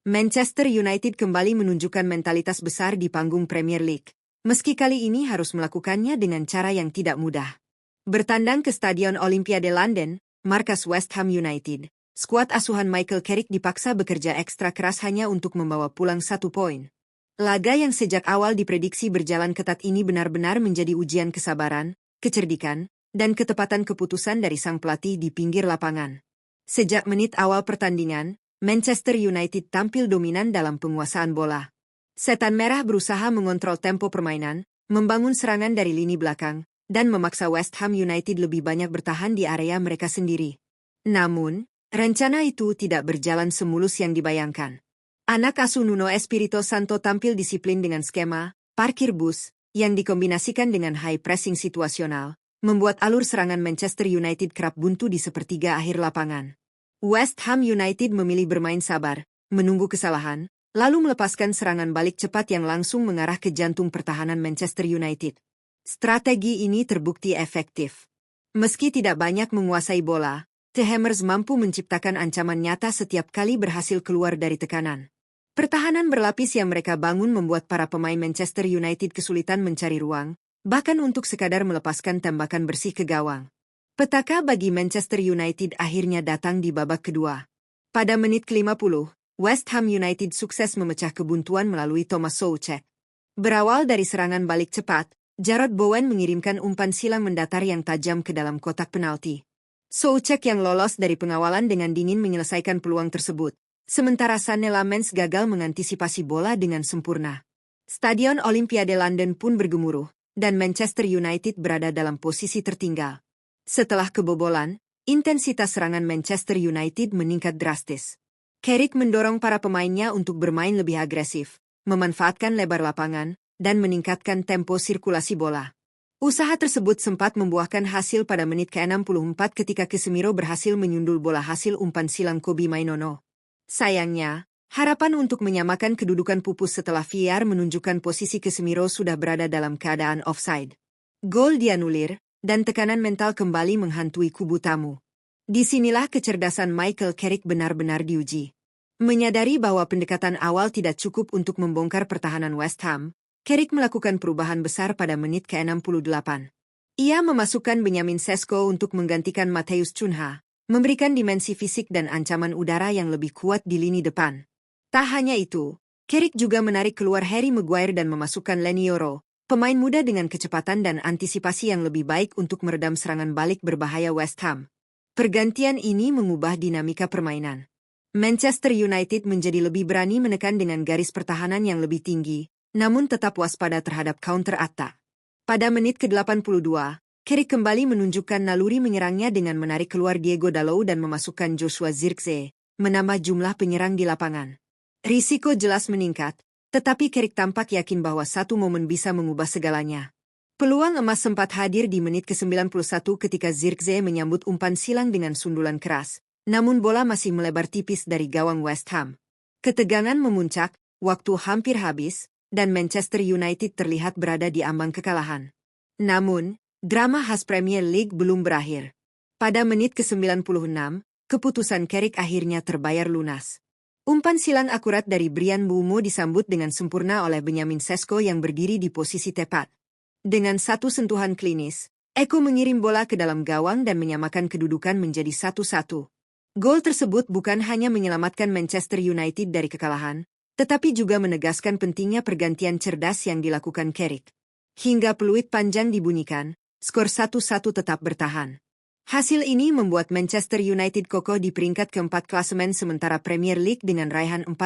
Manchester United kembali menunjukkan mentalitas besar di panggung Premier League. Meski kali ini harus melakukannya dengan cara yang tidak mudah. Bertandang ke Stadion Olimpiade London, markas West Ham United, skuad asuhan Michael Carrick dipaksa bekerja ekstra keras hanya untuk membawa pulang 1 poin. Laga yang sejak awal diprediksi berjalan ketat ini benar-benar menjadi ujian kesabaran, kecerdikan, dan ketepatan keputusan dari sang pelatih di pinggir lapangan. Sejak menit awal pertandingan, Manchester United tampil dominan dalam penguasaan bola. Setan Merah berusaha mengontrol tempo permainan, membangun serangan dari lini belakang, dan memaksa West Ham United lebih banyak bertahan di area mereka sendiri. Namun, rencana itu tidak berjalan semulus yang dibayangkan. Anak asuh Nuno Espirito Santo tampil disiplin dengan skema parkir bus yang dikombinasikan dengan high pressing situasional, membuat alur serangan Manchester United kerap buntu di sepertiga akhir lapangan. West Ham United memilih bermain sabar, menunggu kesalahan, lalu melepaskan serangan balik cepat yang langsung mengarah ke jantung pertahanan Manchester United. Strategi ini terbukti efektif. Meski tidak banyak menguasai bola, The Hammers mampu menciptakan ancaman nyata setiap kali berhasil keluar dari tekanan. Pertahanan berlapis yang mereka bangun membuat para pemain Manchester United kesulitan mencari ruang, bahkan untuk sekadar melepaskan tembakan bersih ke gawang. Petaka bagi Manchester United akhirnya datang di babak kedua. Pada menit ke-50, West Ham United sukses memecah kebuntuan melalui Thomas Soucek. Berawal dari serangan balik cepat, Jarrod Bowen mengirimkan umpan silang mendatar yang tajam ke dalam kotak penalti. Soucek yang lolos dari pengawalan dengan dingin menyelesaikan peluang tersebut, sementara Sané Lamens gagal mengantisipasi bola dengan sempurna. Stadion Olimpiade London pun bergemuruh, dan Manchester United berada dalam posisi tertinggal. Setelah kebobolan, intensitas serangan Manchester United meningkat drastis. Carrick mendorong para pemainnya untuk bermain lebih agresif, memanfaatkan lebar lapangan, dan meningkatkan tempo sirkulasi bola. Usaha tersebut sempat membuahkan hasil pada menit ke-64 ketika Casemiro berhasil menyundul bola hasil umpan silang Kobbie Mainoo. Sayangnya, harapan untuk menyamakan kedudukan pupus setelah VAR menunjukkan posisi Casemiro sudah berada dalam keadaan offside. Gol dianulir, dan tekanan mental kembali menghantui kubu tamu. Disinilah kecerdasan Michael Carrick benar-benar diuji. Menyadari bahwa pendekatan awal tidak cukup untuk membongkar pertahanan West Ham, Carrick melakukan perubahan besar pada menit ke-68. Ia memasukkan Benjamin Sesko untuk menggantikan Matheus Cunha, memberikan dimensi fisik dan ancaman udara yang lebih kuat di lini depan. Tak hanya itu, Carrick juga menarik keluar Harry Maguire dan memasukkan Leny Yoro, pemain muda dengan kecepatan dan antisipasi yang lebih baik untuk meredam serangan balik berbahaya West Ham. Pergantian ini mengubah dinamika permainan. Manchester United menjadi lebih berani menekan dengan garis pertahanan yang lebih tinggi, namun tetap waspada terhadap counter-attack. Pada menit ke-82, Carrick kembali menunjukkan naluri menyerangnya dengan menarik keluar Diego Dalot dan memasukkan Joshua Zirkzee, menambah jumlah penyerang di lapangan. Risiko jelas meningkat, tetapi Carrick tampak yakin bahwa satu momen bisa mengubah segalanya. Peluang emas sempat hadir di menit ke-91 ketika Zirkzee menyambut umpan silang dengan sundulan keras, namun bola masih melebar tipis dari gawang West Ham. Ketegangan memuncak, waktu hampir habis, dan Manchester United terlihat berada di ambang kekalahan. Namun, drama khas Premier League belum berakhir. Pada menit ke-96, keputusan Carrick akhirnya terbayar lunas. Umpan silang akurat dari Bryan Mbeumo disambut dengan sempurna oleh Benjamin Sesko yang berdiri di posisi tepat. Dengan satu sentuhan klinis, Eko mengirim bola ke dalam gawang dan menyamakan kedudukan menjadi 1-1. Gol tersebut bukan hanya menyelamatkan Manchester United dari kekalahan, tetapi juga menegaskan pentingnya pergantian cerdas yang dilakukan Carrick. Hingga peluit panjang dibunyikan, skor 1-1 tetap bertahan. Hasil ini membuat Manchester United kokoh di peringkat keempat klasemen sementara Premier League dengan raihan 45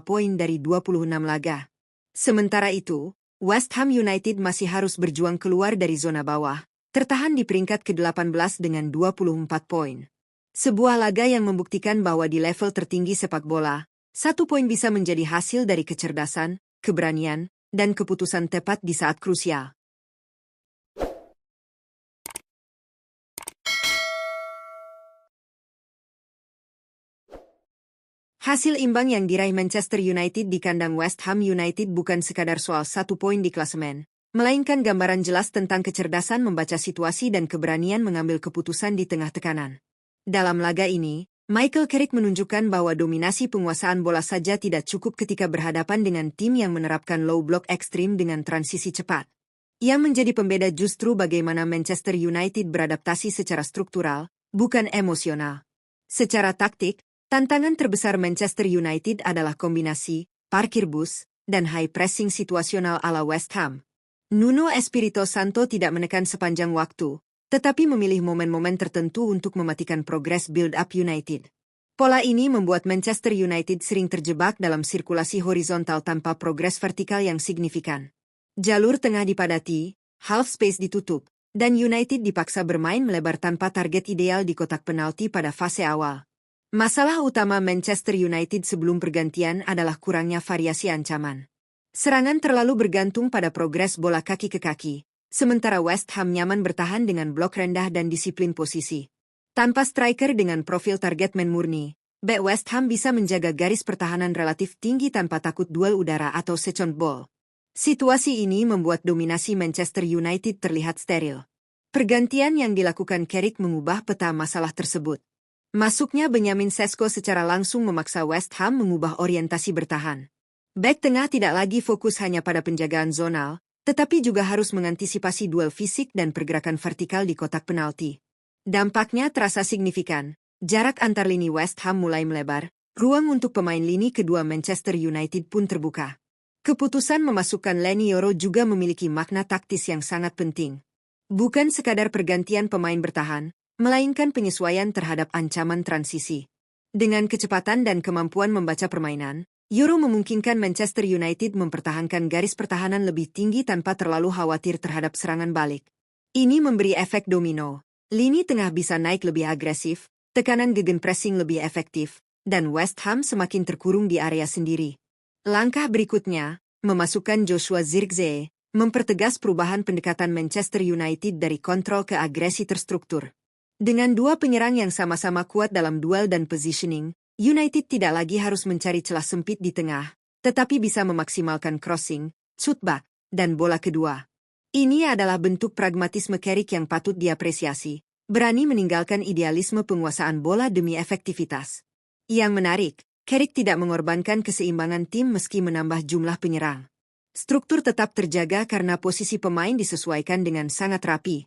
poin dari 26 laga. Sementara itu, West Ham United masih harus berjuang keluar dari zona bawah, tertahan di peringkat ke-18 dengan 24 poin. Sebuah laga yang membuktikan bahwa di level tertinggi sepak bola, 1 poin bisa menjadi hasil dari kecerdasan, keberanian, dan keputusan tepat di saat krusial. Hasil imbang yang diraih Manchester United di kandang West Ham United bukan sekadar soal 1 poin di klasemen, melainkan gambaran jelas tentang kecerdasan membaca situasi dan keberanian mengambil keputusan di tengah tekanan. Dalam laga ini, Michael Carrick menunjukkan bahwa dominasi penguasaan bola saja tidak cukup ketika berhadapan dengan tim yang menerapkan low block ekstrim dengan transisi cepat. Yang menjadi pembeda justru bagaimana Manchester United beradaptasi secara struktural, bukan emosional. Secara taktik, tantangan terbesar Manchester United adalah kombinasi parkir bus dan high pressing situasional ala West Ham. Nuno Espirito Santo tidak menekan sepanjang waktu, tetapi memilih momen-momen tertentu untuk mematikan progres build-up United. Pola ini membuat Manchester United sering terjebak dalam sirkulasi horizontal tanpa progres vertikal yang signifikan. Jalur tengah dipadati, half space ditutup, dan United dipaksa bermain melebar tanpa target ideal di kotak penalti pada fase awal. Masalah utama Manchester United sebelum pergantian adalah kurangnya variasi ancaman. Serangan terlalu bergantung pada progres bola kaki ke kaki, sementara West Ham nyaman bertahan dengan blok rendah dan disiplin posisi. Tanpa striker dengan profil target man murni, bek West Ham bisa menjaga garis pertahanan relatif tinggi tanpa takut duel udara atau second ball. Situasi ini membuat dominasi Manchester United terlihat steril. Pergantian yang dilakukan Carrick mengubah peta masalah tersebut. Masuknya Benjamin Sesko secara langsung memaksa West Ham mengubah orientasi bertahan. Bek tengah tidak lagi fokus hanya pada penjagaan zonal, tetapi juga harus mengantisipasi duel fisik dan pergerakan vertikal di kotak penalti. Dampaknya terasa signifikan, jarak antar lini West Ham mulai melebar, ruang untuk pemain lini kedua Manchester United pun terbuka. Keputusan memasukkan Leny Yoro juga memiliki makna taktis yang sangat penting. Bukan sekadar pergantian pemain bertahan, melainkan penyesuaian terhadap ancaman transisi. Dengan kecepatan dan kemampuan membaca permainan, Yoro memungkinkan Manchester United mempertahankan garis pertahanan lebih tinggi tanpa terlalu khawatir terhadap serangan balik. Ini memberi efek domino. Lini tengah bisa naik lebih agresif, tekanan gegenpressing lebih efektif, dan West Ham semakin terkurung di area sendiri. Langkah berikutnya, memasukkan Joshua Zirkzee, mempertegas perubahan pendekatan Manchester United dari kontrol ke agresi terstruktur. Dengan dua penyerang yang sama-sama kuat dalam duel dan positioning, United tidak lagi harus mencari celah sempit di tengah, tetapi bisa memaksimalkan crossing, shootback, dan bola kedua. Ini adalah bentuk pragmatisme Carrick yang patut diapresiasi, berani meninggalkan idealisme penguasaan bola demi efektivitas. Yang menarik, Carrick tidak mengorbankan keseimbangan tim meski menambah jumlah penyerang. Struktur tetap terjaga karena posisi pemain disesuaikan dengan sangat rapi.